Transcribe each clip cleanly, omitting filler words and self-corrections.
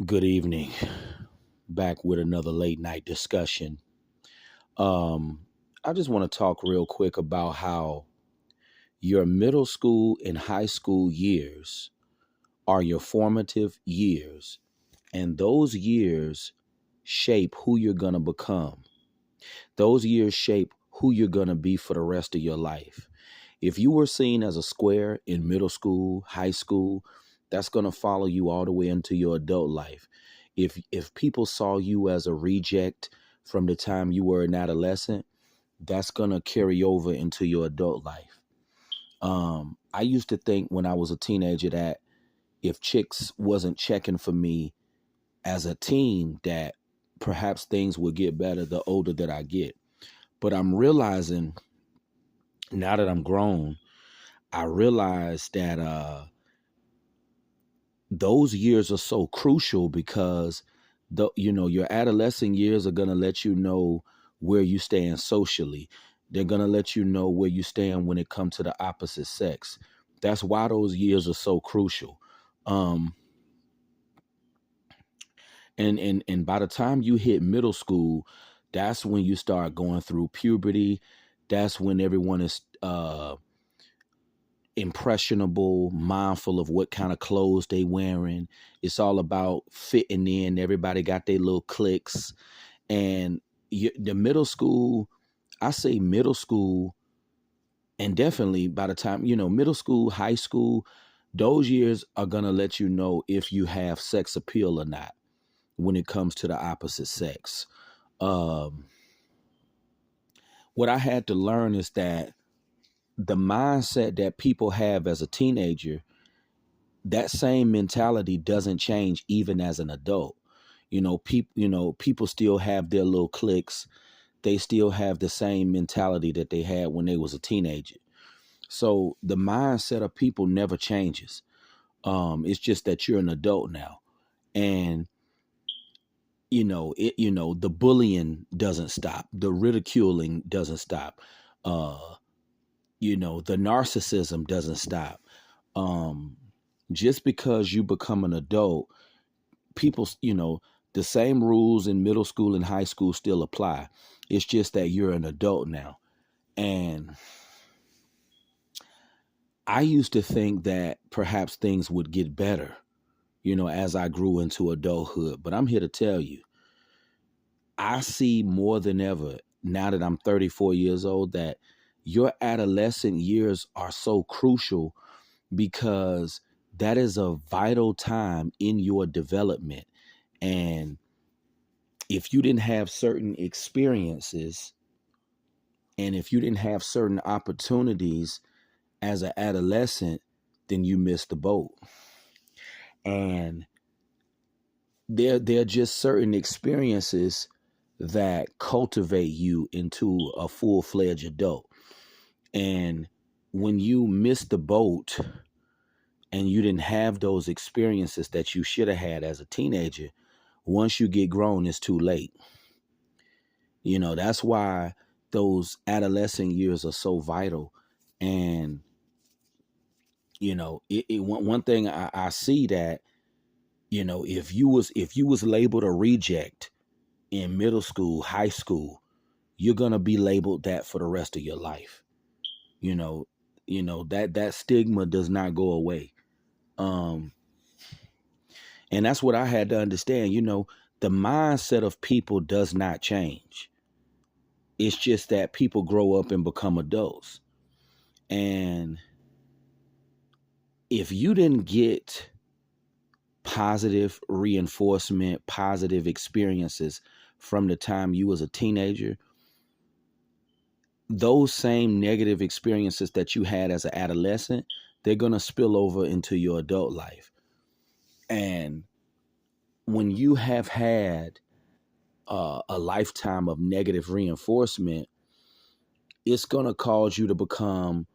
Good evening. Back with another late night discussion. Um, I just want to talk real quick about how your middle school and high school years are your formative years, and those years shape who you're going to become. Those years shape who you're going to be for the rest of your life. If you were seen as a square in middle school, high school, that's going to follow you all the way into your adult life. If people saw you as a reject from the time you were an adolescent, that's going to carry over into your adult life. I used to think when I was a teenager that if chicks wasn't checking for me as a teen, that perhaps things would get better the older that I get. But I'm realizing now that I'm grown, I realize that those years are so crucial because your adolescent years are going to let you know where you stand socially. They're going to let you know where you stand when it comes to the opposite sex. That's why those years are so crucial. um and by the time you hit middle school, that's when you start going through puberty. That's when everyone is impressionable, mindful of what kind of clothes they wearing. It's all about fitting in. Everybody got their little cliques. And the middle school, I say middle school, and definitely by the time, middle school, high school, those years are going to let you know if you have sex appeal or not when it comes to the opposite sex. Um, what I had to learn is that the mindset that people have as a teenager, that same mentality doesn't change even as an adult. People still have their little cliques. They still have the same mentality that they had when they was a teenager. So the mindset of people never changes. It's just that you're an adult now, and the bullying doesn't stop, the ridiculing doesn't stop, uh, the narcissism doesn't stop. Um, just because you become an adult, people, the same rules in middle school and high school still apply. It's just that you're an adult now. And I used to think that perhaps things would get better, as I grew into adulthood. But I'm here to tell you, I see more than ever now that I'm 34 years old that your adolescent years are so crucial because that is a vital time in your development. And if you didn't have certain experiences and if you didn't have certain opportunities as an adolescent, then you missed the boat. And there are just certain experiences that cultivate you into a full-fledged adult. And when you miss the boat and you didn't have those experiences that you should have had as a teenager, once you get grown, it's too late. That's why those adolescent years are so vital. And one thing I see that, if you was labeled a reject in middle school, high school, you're gonna be labeled that for the rest of your life. You know, that stigma does not go away. Um, and that's what I had to understand. The mindset of people does not change. It's just that people grow up and become adults. And if you didn't get positive reinforcement, positive experiences from the time you was a teenager, those same negative experiences that you had as an adolescent, they're going to spill over into your adult life. And when you have had a lifetime of negative reinforcement, it's going to cause you to become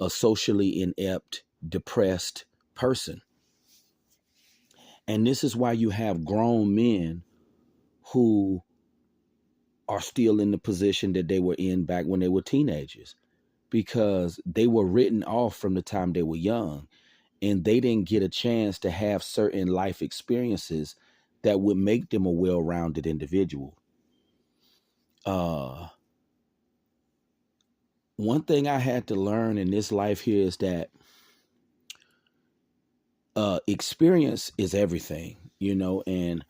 a socially inept, depressed person. And this is why you have grown men who are still in the position that they were in back when they were teenagers, because they were written off from the time they were young and they didn't get a chance to have certain life experiences that would make them a well-rounded individual. One thing I had to learn in this life here is that experience is everything, and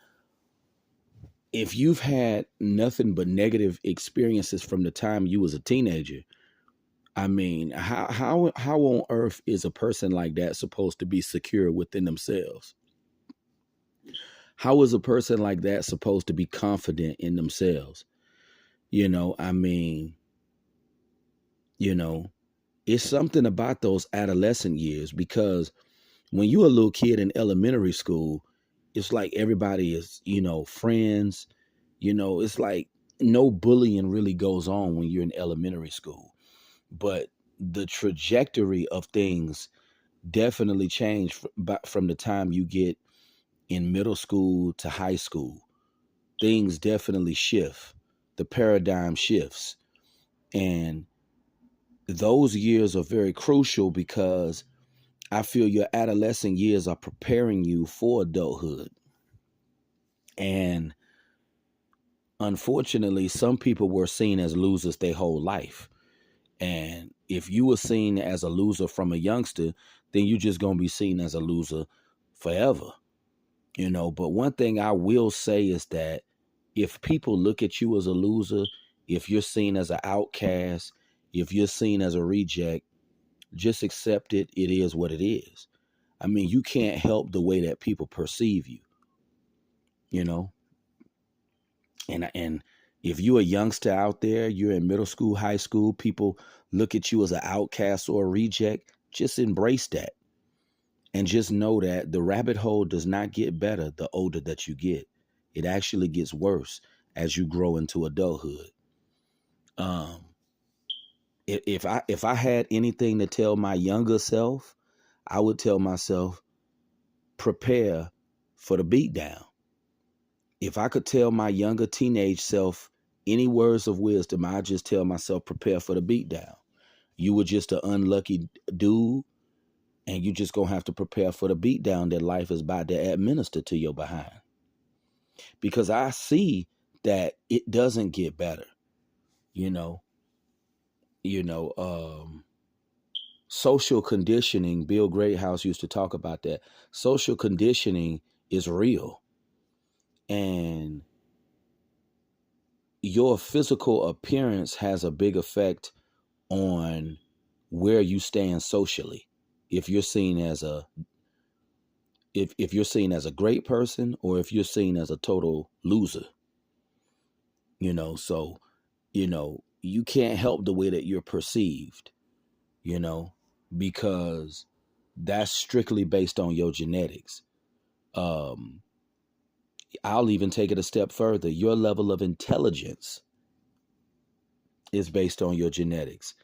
if you've had nothing but negative experiences from the time you was a teenager, I mean, how on earth is a person like that supposed to be secure within themselves? How is a person like that supposed to be confident in themselves? I mean, you know, it's something about those adolescent years, because when you're a little kid in elementary school, it's like everybody is, friends. It's like no bullying really goes on when you're in elementary school. But the trajectory of things definitely change from the time you get in middle school to high school. Things definitely shift. The paradigm shifts. And those years are very crucial because I feel your adolescent years are preparing you for adulthood. And unfortunately, some people were seen as losers their whole life. And if you were seen as a loser from a youngster, then you're just going to be seen as a loser forever. But one thing I will say is that if people look at you as a loser, if you're seen as an outcast, if you're seen as a reject, just accept it. It is what it is. I mean, you can't help the way that people perceive you, you know? And if you're a youngster out there, you're in middle school, high school, people look at you as an outcast or a reject, just embrace that. And just know that the rabbit hole does not get better the older that you get. It actually gets worse as you grow into adulthood. Um, if I had anything to tell my younger self, I would tell myself, prepare for the beatdown. If I could tell my younger teenage self any words of wisdom, I just tell myself, prepare for the beatdown. You were just an unlucky dude, and you just gonna have to prepare for the beatdown that life is about to administer to your behind. Because I see that it doesn't get better. You know, you know, social conditioning. Bill Greathouse used to talk about that. Social conditioning is real, and your physical appearance has a big effect on where you stand socially. If you're seen as a if you're seen as a great person, or if you're seen as a total loser, so you can't help the way that you're perceived, you know, because that's strictly based on your genetics. Um, I'll even take it a step further. Your level of intelligence is based on your genetics.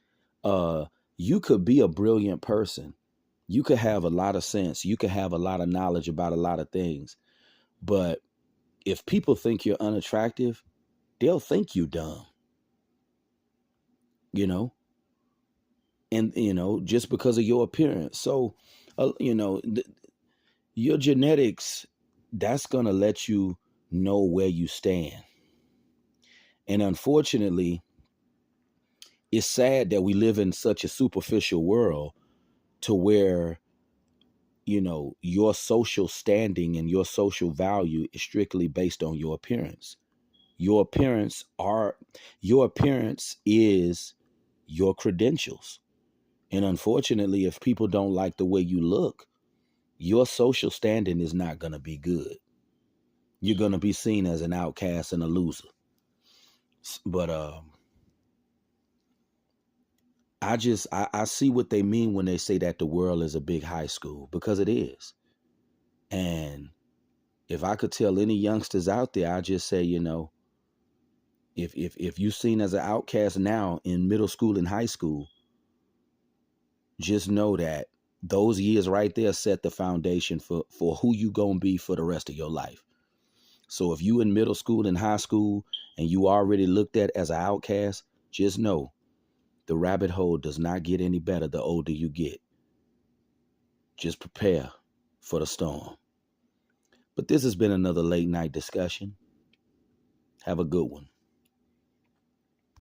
Uh, you could be a brilliant person. You could have a lot of sense. You could have a lot of knowledge about a lot of things. But if people think you're unattractive, they'll think you dumb, you know, and, just because of your appearance. So, your genetics, that's going to let you know where you stand. And unfortunately, it's sad that we live in such a superficial world to where, your social standing and your social value is strictly based on your appearance. Your appearance is your credentials. And unfortunately, if people don't like the way you look, your social standing is not going to be good. You're going to be seen as an outcast and a loser. But I see what they mean when they say that the world is a big high school, because it is. And if I could tell any youngsters out there, I just say, if you're seen as an outcast now in middle school and high school, just know that those years right there set the foundation for who you gonna be for the rest of your life. So if you in middle school and high school and you already looked at as an outcast, just know the rabbit hole does not get any better the older you get. Just prepare for the storm. But But this has been another late night discussion. Have a good one.